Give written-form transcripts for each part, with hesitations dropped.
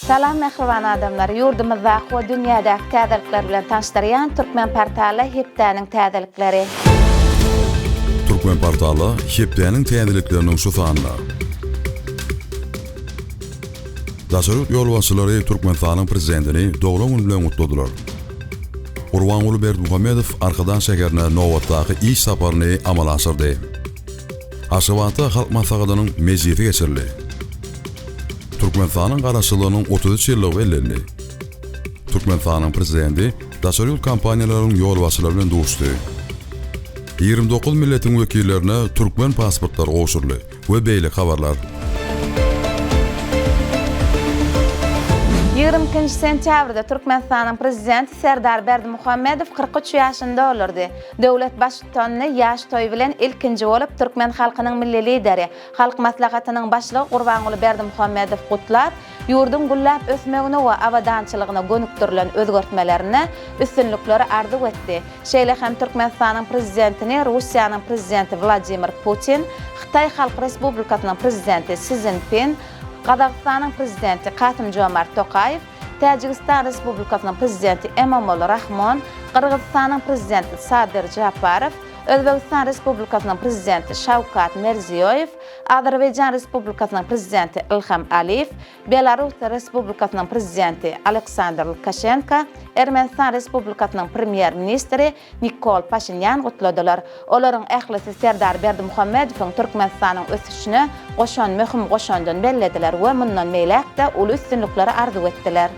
Salam mehriban adamlar. Yurdumuzda ve dünyadaki täzelikler bilen tanıştıryan Türkmen portalı Hepdäniň täzelikleri. Türkmen portalı Hepdäniň täzelikleriniň şusanynda. Daşarut ýolbaşçylary Türkmenistanyň prezidentini dogry gün bilen gutladylar. Gurbanuly Berdimuhammedow arkadan şäherine nowatdaky iş saparyny amala aşyrdy. Aşgabatda halk maslahatynyň mejlisi geçirildi. Türkmenistanyň garaşylygynyň 33 ýyllygy bellendi. Türkmenistanyň prezidenti daşarut kampaniýalaryň ýolbaşçylary bilen duruşdy. 29 milletiň wekillerine türkmen pasportlary goşurly we beýle habarlar. 22 sentýabrda Türkmenistanyň prezidenti Serdar Berdimuhammedow 43 ýaşynda olardy. Döwlet başçylygyny ýaş toý bilen ilkinji bolup türkmen halkynyň milli lideri, halk maslahatynyň başlygy Gurbanuly Berdimuhammedow gutlap, ýurdun gullap ösmegine we abadançylygyna gönükdirilen özgertmelerini üstünlükleri ardy etdi. Şeýle hem Türkmenistanyň prezidentini Russiýanyň prezidenti Vladimir Putin, Xitay Halk Respublikasynyň prezidenti Xi Jinping, Qazaqstanyň prezidenti Kasym-Jomart Tokayew, Täjikistan Respublikasynyň prezidenti Emomali Rahmon, Qırgızstanyň prezidenti Sadir Japarov, Özbegistan Respublikasynyň prezidenti Şawkat Mirziyoyew, Azerbaýjan Respublikasynyň prezidenti Ilham Aliyev, Belarus Respublikasynyň prezidenti Aleksandr Lukashenko, Ermenistan Respublikasynyň premier ministri Nikol Pashinyan gutladylar. Olaryň ählisi Serdar Berdimuhammedowyň Türkmenistanyň ösüşine goşan möhüm goşandan bellediler we mundan meýlekde uly üstünlikleri ardy etdiler.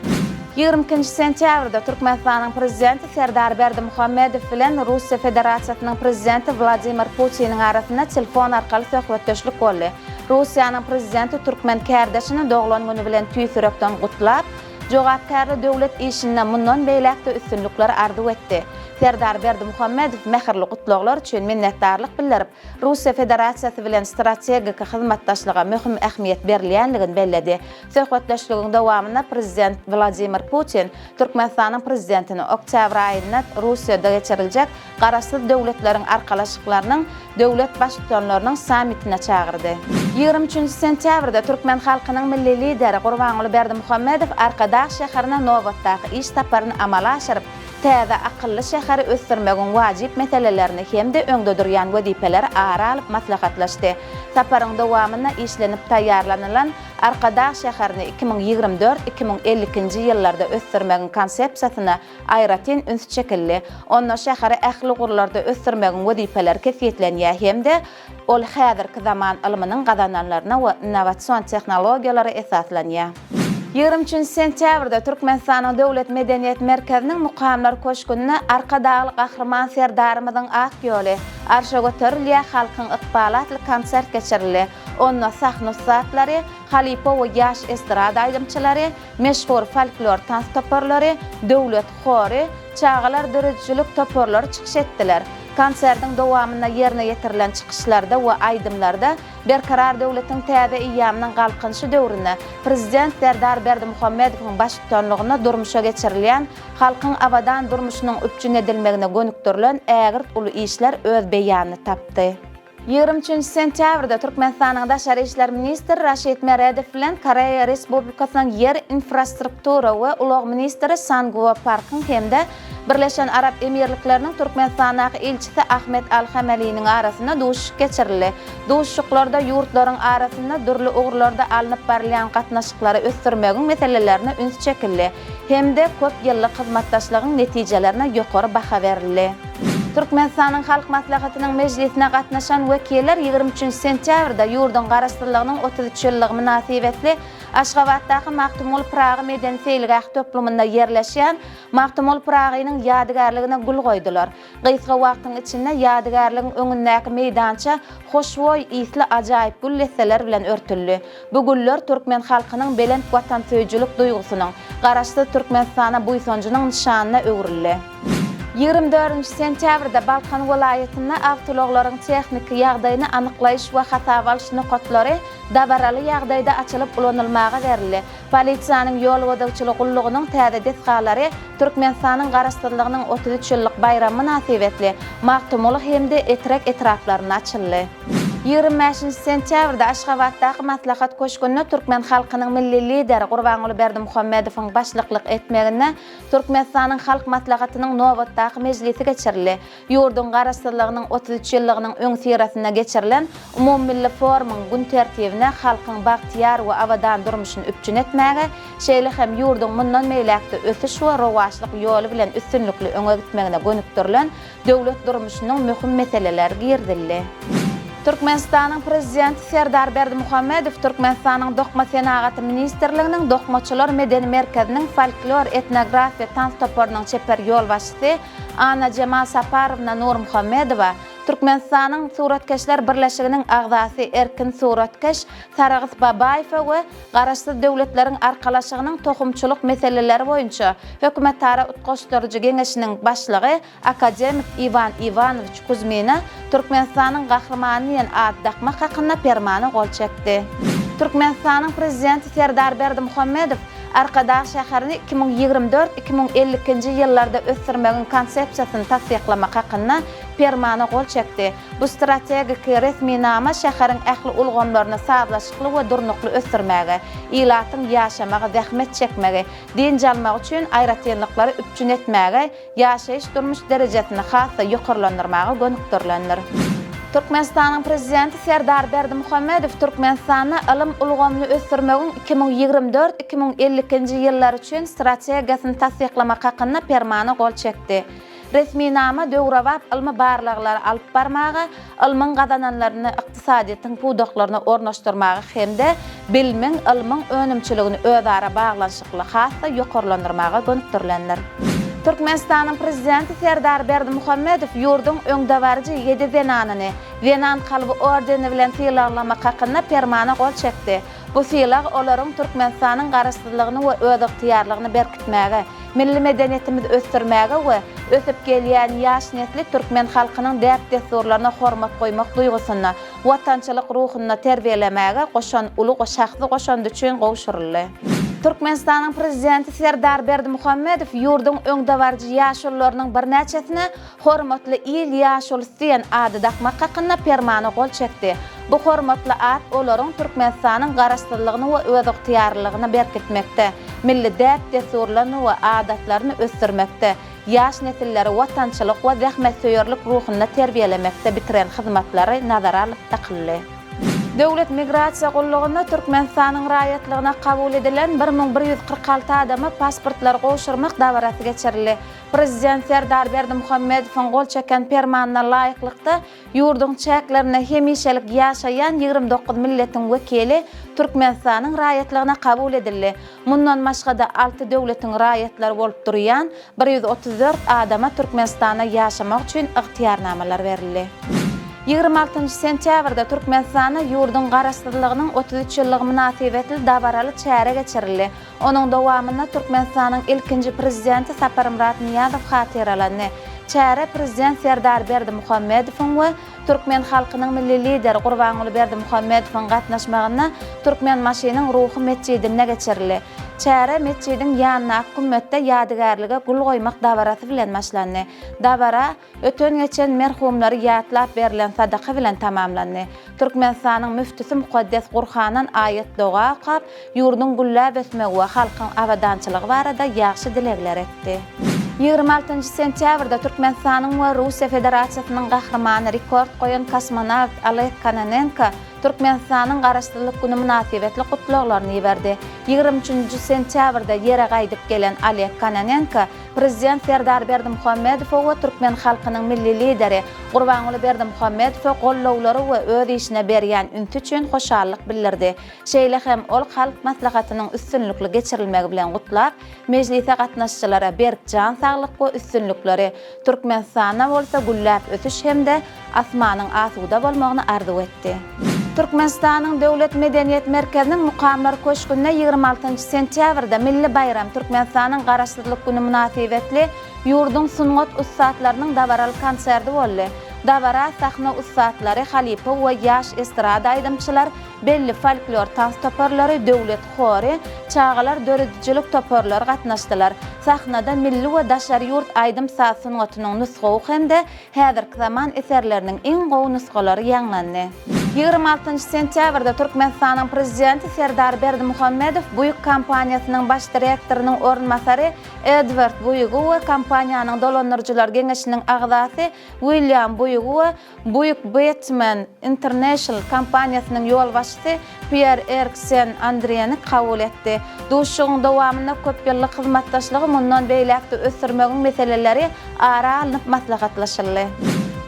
22 sentýabrda Türkmenistanyň prezidenti Serdar Berdimuhammedow bilen Russiýa Federasiýasynyň prezidenti Vladimir Putiniň arasynda telefon arkaly söhbetdeşlik boldy. Russiýanyň prezidenti türkmen kärdeşini doglan güni bilen tüýsürekden gutlap, jogapkärli döwlet işinden mundan beýlekde üstünlikleri ardy etdi. Serdar Berdimuhammedow mähirli gutlaglar üçin minnetdarlyk bildirip, Russiýa Federasiýasy bilen strategik hyzmatdaşlyga möhüm ähmiýet berilýänligini belledi. Söhbetdeşligiň dowamynda prezident Vladimir Putin Türkmenistanyň prezidentini oktyabr aýynda Russiýada geçiriljek garaşly döwletleriň arkalaşyklarynyň döwlet başçylarynyň sammitine çağırdy. 23 sentýabrda türkmen halkynyň milli lideri Gurbanuly Berdimuhammedow Arkadaş şäherine nowatdaky iş saparyny amala aşyryp, täze akylly şäheri ösdürmegiň wajyp meselelerini hemde öňde durýan wezipeleri ara alyp maslahatlaşdy. Saparyň dowamynda işlenip taýýarlanylan Arkadaş şäherini 2024-2052 ýyllarda ösdürmegiň konsepsiýasyna aýratyn üns çekildi. Onda şäheri ähli gurlarda ösdürmegiň wezipeleri kesýetlenýär hemde ol häzirki zaman ilminiň gazananlaryna we innowasion tehnologiýalary esaslanýar. 23 sentýabrda Türkmenistanyň Döwlet Medeniýet Merkeziniň Mukamlar Köşkünde Arkadaýly Gahrman Serdarymyzyň ak ýoly arşa göterilýär halkyň ykbalatly konsert geçirildi. Onda sahna satlary, halipa we ýaş estrada aýdymçylary, meşhur folklor tans toporlary, döwlet hory, çağalar dörejçilik toporlary çykyş etdiler. Konsertiň dowamynda ýerine ýetirilen çykyşlarda we aýdymlarda berkarar döwletiň täze ýamynyň galkynşy döwründe prezident Serdar Berdimuhammedowyň başçylygyna durmuşa geçirilýän halkyň abadan durmuşynyň üpjün edilmegine gönükdirilen ägirt uly işler öz beýanyny tapdy. 23 sentýabrda Türkmenistanyň Daşary işler ministri Raşid Meredow bilen Koreýa Respublikasynyň yer infrastruktura we ulug ministri Sanguwa Parkyň hemde Birleşen Arap Emirlikleriniň Türkmenistanyň elçisi Ahmet Al-Hameliň arasynda duşuk geçirildi. Duşuklarda ýurtlaryň arasynda dürli ugurlarda alınıp barýan gatnaşyklary ösdürmegiň meselelerini üns çekildi. Hemde köp ýyllyk hyzmatdaşlygyň netijelerine ýokary baha berildi. Türkmenistanyň halk maslahatynyň mejlisine gatnaşan wekiller 23 sentýabrda ýurdun garaşdyrlygynyň 33 ýyllygy münasibetli Aşgabatdaky Maktumul Pragy medeni seýilgäh toplumynda ýerleşýän Maktumul Pragynyň ýadygarlygyna gul goýdular. Gysga wagtyň içinde ýadygarlygyň öňündäki meýdança hoşboý isli ajaýyp gül lesseler bilen örtüldi. Bu güller türkmen halkynyň belent watan söýjülük duýgusynyň, garaşly Türkmenistana buýsonjunyň nişanyna öwrildi. 24 sentýabrda Balkan welaýetinde awtologlaryň tehnik ýagdaýyny anyklaýyş we hata balyş nokatlary dabaraly ýagdaýda açylyp ulanylmaga berildi. Polisiýanyň ýol wadagyçylyk gullugynyň täze desgalary Türkmenistanyň garaşdyrlygynyň 33 ýyllyk bayramy münasibetli Maktumul hemde etrek etraplaryna açyldy. 25 sentyabrda Aşgabatdaky maslahat köşkünde Türkmen halkynyň milli lideri Gurbanuly Berdimuhammedowyň başlyklyk etmegine Türkmenistanyň halk maslahatynyň nowatdaky mejlisi geçirildi. Ýurdun garaşdyrlygynyň 33 ýyllygynyň öň sirasynda geçirilen umummilli forumyň gün tertibine halkyň bagtyar we awadan durmuşyny üpjün etmäge, şeýle hem ýurdun mundan meýlekde ösüş we rowaçlyk ýoly bilen üstünlikli öňe gitmegine gönükdirilen döwlet durmuşynyň möhüm meseleleri girdildi. Türkmenistanyň prezidenti Serdar Berdimuhammedow Türkmenistanyň Dokma Senagaty ministrliginiň Dokmaçylar medeni merkeziniň folklor etnografiýa tans toporynyň çeper ýol başçysy Ana Cemal Saparowna Nurmuhammedowa Türkmenistanyň suratkeşler birleşiginiň agzasy Erkin Suratkeş Saragys Babaýew we garaşsyz döwletleriň arkalaşygynyň tohumçylyk meseleleri boýunça hökümetara utgaşdyrjy geňeşiniň başlygy akademik Ivan Ivanovich Kuzmina Türkmenistanyň gahrmany addaqma haqqında permany gol çekdi. Türkmenistanyň prezidenti Serdar Berdimuhammedow Arkadaş şäherini 2024-2052 ýyllarda ösdürmegiň konsepsiýasyny tasdiklamak haqqında permany gol çekdi. Bu strategik resminama şäheriň ähli ulgamlaryny sağlaşykly we durnukly ösdürmäge, ilatyň ýaşamagy, zähmet çekmegi, dinç almak üçin aýratynlyklary üpjün etmäge, ýaşaýyş durmuş derejesini hassa ýokarlandyrmaga gönükdirilendir. Türkmenistanyň prezidenti Serdar Berdimuhammedow Türkmenistanyny ilm ulgamly ösdürmegiň 2024-2052 ýyllar üçin strategiýasyny tasdiklamak haqqında permany gol çekdi. Resminama döwrewap ilmi barlyklary alyp barmagy, ilmiň gazananlaryny ykdysadyýatyň puwdaklaryna ornaşdyrmagy hemde bilimiň, ilmiň önümçiligini özara baglanşykly hassa ýokarlandyrmaga gönükdirilendir. Türkmenistanyň prezidenti Serdar Berdimuhammedow ýurdun öňdewarjy 7 zenanyny Venan kalby ordeni bilen sylamak haqqında permany gol çekdi. Bu sylag olaryň Türkmenistanyň garaşdyrlygyny we öz ygtyýarlygyny berkitmäge, milli medeniýetimizi ösdürmäge we ösüp gelýän ýaş nesli türkmen halkynyň däp desurlaryna hormat goýmak duýgusyny, watançylyk ruhuny terbiýelemäge goşan uly şahsy goşandy üçin gowşuruldy. Türkmenistanyň prezidenti Serdar Berdimuhammedow ýurdun öňdewarjy ýaşullarynyň bir näçesine hormatly il ýaşul diýen ady dakmak haqqında permany gol çekdi. Bu hormatly ad olaryň Türkmenistanyň garaşdyrlygyny we öz ygtyýarlygyny berkitmekde, milli däp desurlaryny we adatlaryny ösdürmekde, ýaş nesilleri watançylyk we zähmetseýerlik ruhuny terbiýelemekde bitiren hyzmatlary nazara alyp takyldy. Döwlet migrasiýa gullugyna Türkmenistanyň raýatlygyna kabul edilen 1146 adama pasportlar goşurmak dawarasy geçirildi. Prezident Serdar Berdimuhammedowyň gol çeken permanyna laýyklykda ýurdun çäklerine hemişelik ýaşaýan 29 milletiň wekili Türkmenistanyň raýatlygyna kabul edildi. Mundan başga 6 döwletiň raýatlary bolup durýan 134 adama Türkmenistana ýaşamak üçin ygtyýarnamalar berildi. 26 sentyabrda Türkmenistana ýurdun garaşdyrlygynyň 33 ýyllygy münasibetli dabaraly çäre geçirildi. Onuň dowamyna Türkmenistanyň ilkinji prezidenti Saparmurat Niýazow hatyralany. Çäre prezident Serdar Berdimuhammedowyň we Türkmen halkynyň milli lideri Gurbanuly Berdimuhammedowyň gatnaşmagyna Türkmen maşynyň ruhy mescidine geçirildi. Çäre mescidin ýanyna hökümetde ýadygarlyga gul goýmak dawarasy bilen başlandy. Dawara ötön geçen merhumlary ýatlap berilen sadaka bilen tamamlandy. Türkmenistanyň müftisi Mukaddes Gurhanan ayet doga okap, ýurdun gullap esmegi we halkyň awadançylygy barada ýaxşy dilekler etdi. 26 sentyabrda Türkmenistanyň we Russiýa Federasiýasynyň gahrmany rekord goýan kosmonavt Oleg Kononenko Türkmenistanyň garaşdyrlyk güni münasibetli gutlaklaryny ýiberdi. 23 sentyabrda ýere gaýdyp gelen Oleg Kononenko prezident Serdar Berdimuhammedow we Türkmen halkynyň milli lideri Gurbanuly Berdimuhammedow gollawlary we öz işine berýän ünti üçin hoşallyk bildirdi. Şeýle hem ol halk maslahatynyň üstünlikli geçirilmegi bilen gutlap, mejlise gatnaşçylara berkjan saglyk we üstünlikleri Türkmenistana bolsa gullap ötüş hemde asmanyň asuda bolmagyny arzu etdi. Türkmenistanyň döwlet medeniýet merkeziniň mukamlar köşkünde 26 sentyabrda milli bayram Türkmenistanyň garaşdyrlyk güni münasibetli ýurdun sungat ustatlarynyň dawaraly konserti boldy. Dawara sahna ustatlary, halipa we ýaş estrada aýdymçylar, belli folklor tans toparlary, döwlet hory, çağalar döredicilik toparlary gatnaşdylar. Sahnada milli we daşary ýurt aýdym saz sungatynyň nusgawy hemde häzirki zaman eserleriniň iň gowy nusgalary ýanglandy. 26 sentyabrda Türkmenistanyň prezidenti Serdar Berdimuhammedow Buyuk kampaniýasynyň baş direktorunun orunmasary Edward Buyugow we kampaniýanyň dolanyrjylar geňeşiniň agzasy William Buyugow we Buyuk Batman International kampaniýasynyň ýol başçysy Pierre Eriksen Andriýany kabul etdi. Duşugyň dowamynda köp ýyllyk hyzmatdaşlygy mundan beýlekde ösürmegiň meseleleri ara alınıp maslahatlaşyldy.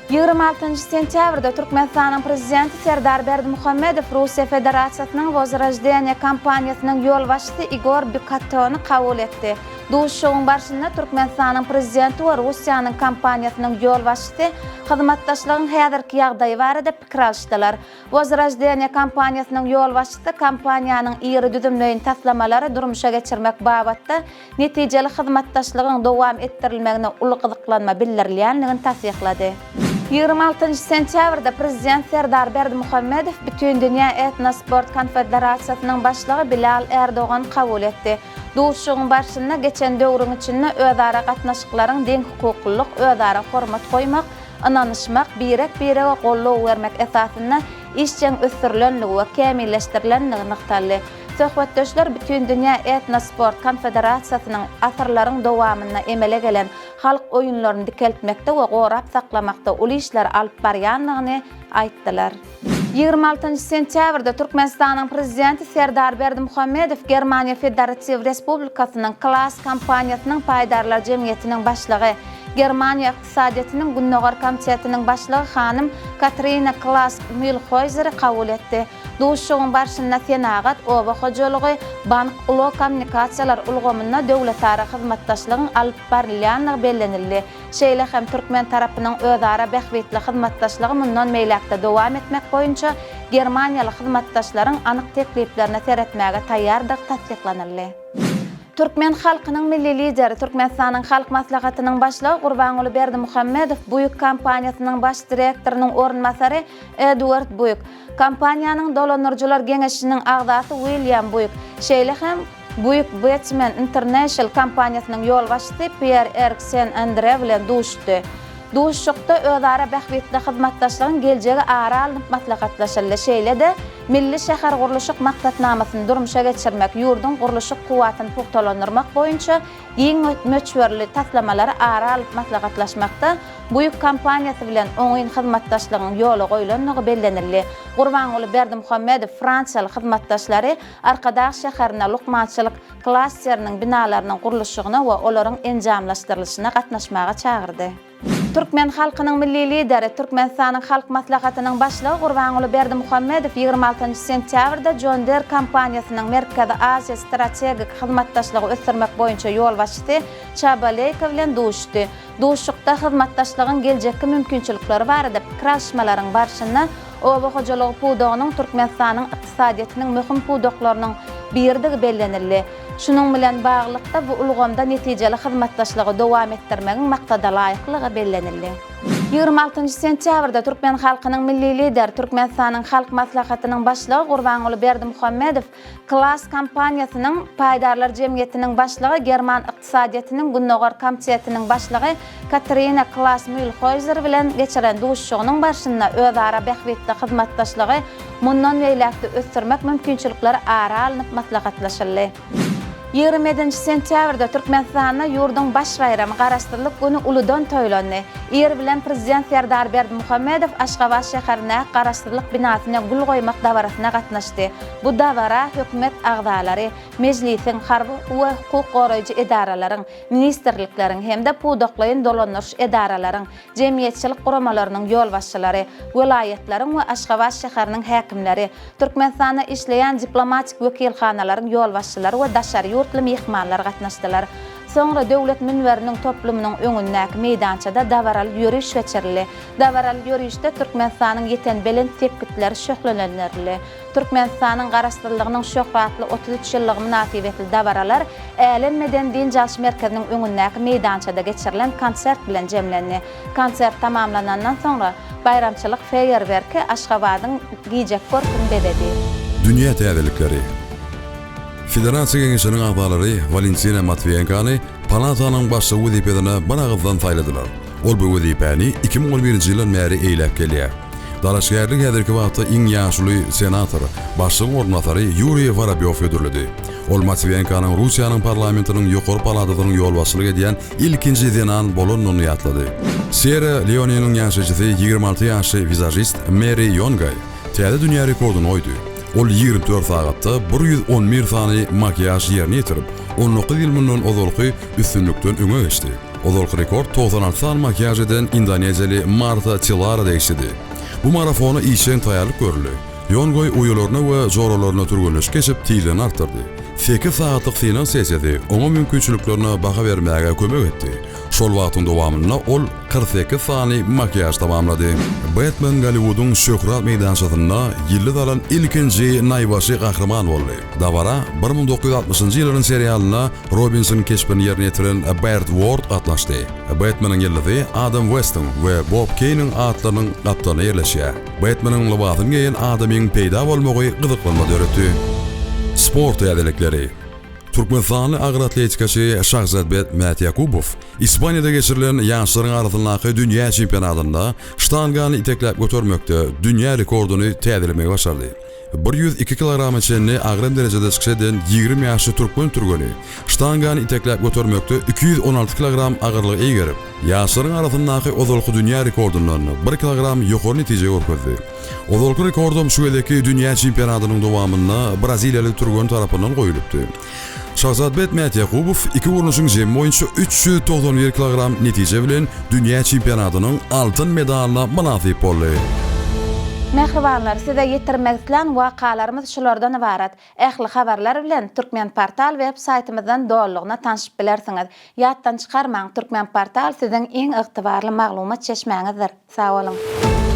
26 sentyabrda Türkmenistanyň prezidenti Serdar Berdimuhammedow Russiýa Federasiýasynyň Возрождение kampaniýasynyň ýol başçysy Igor Bykatowny kabul etdi. Duşugyň barşynda Türkmenistanyň prezidenti we Russiýanyň kampaniýasynyň ýol başçysy hyzmatdaşlygyň häzirki ýagdaýy barada pikir alşdylar. Возрождение kampaniýasynyň ýol başçysy kampaniýanyň ýyry düzümleýin taslamalary durmuşa geçirmek babatda netijeli hyzmatdaşlygyň dowam etdirilmegine uly gyzyklanma bildirilýänligini tasdiklady. 26 sentyabrda prezident Serdar Berdimuhammedow Bütün Dünýä Etnosport Konfederasiýasynyň başlygy Bilal Erdogan kabul etdi. Duşugyň barşynda geçen döwrüň içinde özara gatnaşyklaryň deň hukuklyk, özara hormat goýmak, ananyşmak, birek-birege gollaw bermek esasynda işçiň ösdürilenligi we kämilleşdirilenligi nyktaly. Söhbetdeşler Bütün Dünýä Etnosport Konfederasiýasynyň asyrlaryň dowamyna emele gelen halk oýunlaryny dikeltmekde we gorap saklamakda uly işler alyp barýanlygyny aýtdylar. 26 sentyabrda Türkmenistanyň prezidenti Serdar Berdimuhammedow Germaniýa Federasiýa Respublikasynyň Klass kampaniýasynyň paýdarlar jemgyýetiniň başlygy Germaniýa ykdysadyýatynyň Günnogar komitetiniň başlygy hanym Katrina Klass Mühlhäuser kabul etdi. Duşugyň barşynda senagat, oba hojalygy, bank, uly kommunikasiýalar ulgamyna döwletara hyzmatdaşlygyň alyp barilýanlygy bellenildi. Şeýle hem türkmen tarapynyň özara bähwetli hyzmatdaşlygy mundan meýlekde dowam etmek boýunça Germaniýaly hyzmatdaşlaryň anyk tekliplerini seretmäge taýýardyk tasdiklanyldy. Türkmen halkynyň milli lideri Türkmenistanyň halk maslahatynyň başlygy Gurbanuly Berdimuhammedow Buyuk kampaniýasynyň baş direktorunyň orunmasary Edward Buyuk, kampaniýanyň dolanyrjylar geňeşiniň agzasy William Buyuk, şeýle hem Buyuk Batman International kampaniýasynyň ýol başçysy Pierre Eriksen Andriýany bilen duşdy. Duşukda özara bähwetli hyzmatdaşlygyň geljegi ara alynıp maslahatlaşyldy. Şeýle-de milli şäher guruluşyk maksatnamasyny durmuşa geçirmek, ýurduň guruluşyk kuwatyny pugtalandyrmak boýunça giň möçberli taslamalary ara alyp maslahatlaşmakda Buyuk kampaniýasy bilen oňyn hyzmatdaşlygyň ýoly goýulanlygy bellenildi. Gurbanuly Berdimuhammedow Fransiýaly hyzmatdaşlary Arkadaş şäherine lukmançylyk klasteriniň binalarynyň guruluşygyna we olaryň enjamlaşdyrylyşyna gatnaşmaga çagyrdy. Türkmen halkynyň milli lideri Türkmenistanyň halk maslahatynyň başlygy Gurbanuly Berdimuhammedow 26 sentyabrda John Deere kampaniýasynyň Merkezi Aziýa strategik hyzmatdaşlygy ösdürmek boýunça ýol başçysy Çabaleyka bilen duşdy. Duşukda hyzmatdaşlygyň geljekki mümkinçilikleri barada pikir alşmalaryň barşynda oba hojalygy puwdagynyň Türkmenistanyň ykdysadyýatynyň möhüm puwdaklarynyň birdigi bellenildi. Şunun bilen baglykda bu ulgamda netijeli hyzmatdaşlygy dowam etdirmegiň maksada laýyklygy bellenildi. 26 sentyabrda Türkmen halkynyň milli lideri Türkmenistanyň halk maslahatynyň başlygy Gurbanuly Berdimuhammedow Klass kampaniýasynyň paýdarlar jemgyýetiniň başlygy German ykdysadyýatynyň Günnogar komitetiniň başlygy Katrina Klass Mühlhäuser bilen geçiren duşugynyň barşynda özara bähwetli hyzmatdaşlygy mundan beýlekde ösdürmek mümkinçilikleri ara alynıp maslahatlaşyldy. 27 sentyabrda Türkmenistanyň ýurduň baş bayramy garaşdyrylyp güni uludan toýlandy. Er bilen prezident Serdar Berdimuhammedow Aşgabat şäherine garaşdyrylyk binasyna gül goýmak dawarasyna gatnaşdy. Bu dawara hökümet agzalary, mejlisiň, harby we hukuk goraýjy edaralaryň, ministrlikleriň hemde puwdaklaýyn dolanyrş edaralaryň, jemgyýetçilik guramalarynyň ýol başçylary, welaýetleriň we Aşgabat şäheriniň häkimleri, Türkmenistanda işleýän diplomatik wekilhanalaryň ýol başçylary we daşary ýurtly mehmanlar gatnaşdylar. Soňra döwlet münweriniň toplumynyň öňündäki meýdançada dawaraly ýürüş geçirildi. Dawaraly ýürüşde Türkmenistanyň ýeten belen tepkitleri şöhlendirildi. Türkmenistanyň garaşdyrylygynyň şöhratly 33 ýyllygy münasibetli dawaralar Älenmeden Din Jalş Merkeziniň öňündäki meýdançada geçirilen konsert bilen jemlendi. Konsert tamamlanandan soňra bayramçylyk feýerwerki Aşgabatyň giýjek görküni bededi. Dünya täzelikleri Federasiýa Geňeşiniň agzalary Valentina Matviyenkany Palatanyň başly wezipesine baragdan taýladylar. Ol bu wezipeni 2011-nji ýylyň märi eýlep gelýär. Dalaşgärlik häzirki wagtda iň ýaşly senator, başlyk ornatary Yuriy Vorobyov ödürledi. Ol Matviyenkanyň Russiýanyň parlamentiniň ýokary palatasynyň ýolbaşçylyk edýän ilkinji denan bolanyny ýatlady. Sierra Leone'niň ýaşaýjysy 26 ýaşly vizajist Mary Yongay täze dünýä rekordyny oýdy. Ol 24 sagatda 111 sany makyaj ýerine ýetirip, 19 ýyl mundan ozalky üstünlükden öňe geçdi. Ozalky rekord 96 sany makyaj eden Indoneziýaly Marta Tilara değişdi. Bu marafonu işen taýýarlyk görüldü. Yongay uýularyna we zoralaryna turgunlyş geçip tiýlen artdyrdy. 8 saatlyk final sessiýasy oňa mümkinçiliklerine baha bermäge kömek etdi. Şol wagtyň dowamynda ol 48 sany makyaj tamamlady. Batman Hollywood'un şöhret meýdançasynda ýylly dalan ilkinji naýbaşy gahraman boldy. Dabara 1960-njy ýylyň serialyna Robinson keşpini ýerine ýetiren Burt Ward gatnaşdy. Batmanyň ýyldysy Adam Weston we Bob Kane'in atlarynyň gapdany ýerleşýär. Batmanyň libasyny giyen adamyň peýda bolmagy gyzyklanma döretdi. Sport ýadelikleri. Türkmenistanly agyr atletikaçy Şahzatbek Matyakubov İspaniýada geçirilen ýaşlaryň arasyndaky dünýä çempionatynda ştangany itekläp götürmekde dünýä rekorduny täzelemege başardy. 102 kg çenli agyr derejede çykşadan 20 ýaşly türkmen turgany ştangany itekläp götürmekde 216 kg agyrlyk egerip ýaşlaryň arasyndaky ozalky dünýä rekordundan 1 kg ýokary netije görkezdi. Ozalky rekordum şu ýerdeki dünýä çempionatynyň dowamynda Braziliýaly turgan tarapyndan goýulypdy. Şahzatbek Matyakubov 2 urunuşyň jemi boýunça 391 kg netije bilen dünýä çempionatynyň altyn medalyna manasyp boldy. Mehribanlar, size yetirmek istilen wakalarymyz şulardan ibarat. Ähli habarlar bilen Türkmen Portal web saytymyzdan dollygyna tanışyp bilersiňiz. Ýatdan çykarmaň, Türkmen Portal siziň iň ygtybarly maglumat çeşmäňizdir. Sag bolun.